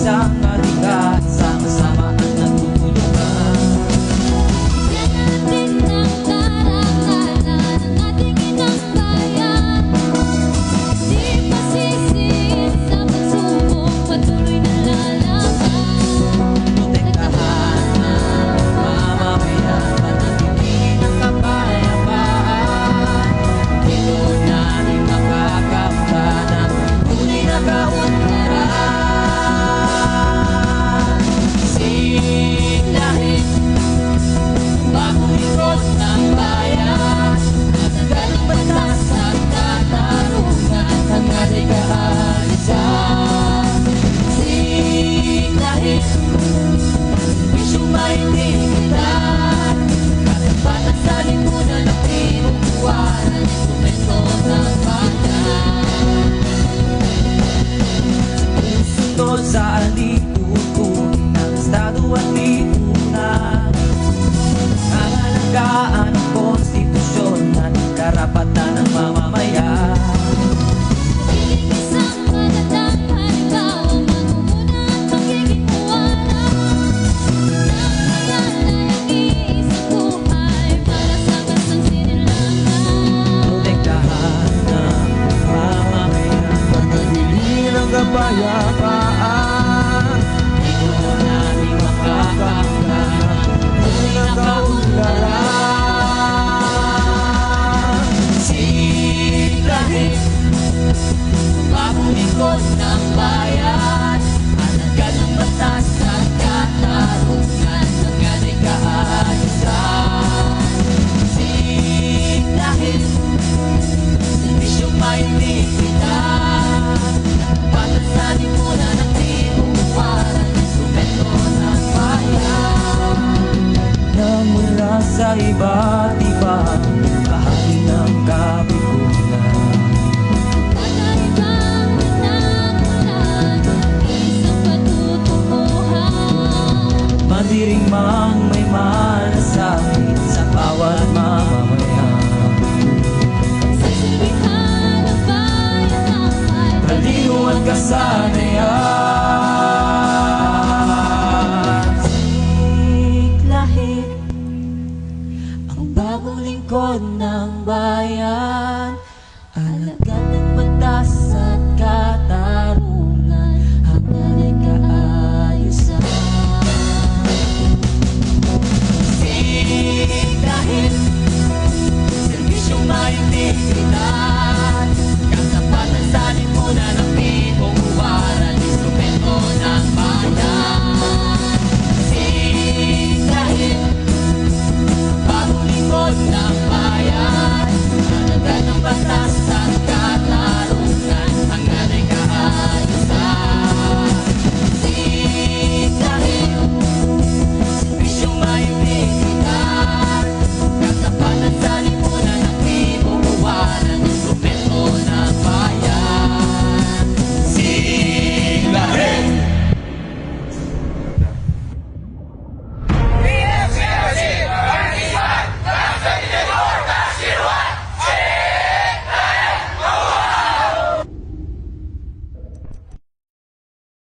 isang adhika, sama-sama at nagtutulungan. Yan natin ang karangalan ng ating inang bayan. Di masisiin sa pagsubok, patuloy na lalaban. Protektahan ang mamamayan, panatilihin ang kapayapaan. Dito natin makakamtan ang tunay na kaunlaran. Siglahin bagong likod ng bayan, matagal ng batas at katarungan, hangarin kaalisan. Siglahin isyong maintindihan, katapatan sa lipunan ng tinubuan, instrumento ng bayan. Susunod sa alitutunin ng Estado at lipunan, ang alagaan ng konstitusyon at karapatan ng mamamayan. Piling isang magandang halimbawa, mangunguna at magiging muwala. Nang malalay ang iisang buhay para sa bansang sinilangan. Protektahan ng mamamayan, panatilihin ang kapayapaan. Dito natin makakamtan tunay na kaunlaran. Siglahin bagong likod ng bayan, hanagan ng batas at katarungan, hangarin kaalisan. Siglahin serbisyong maintindihan, katapatan sa lipunan ng tinubuan, instrumento ng bayan. Nang mula sa iba't ibang bahagi ng kapikunan, Panaibang nagmumulan, isang patutunguhan. mandiringmang may malasakit sa bawat mamamayan. Sisilbihan ng bayan ng may Talino at kasanayan.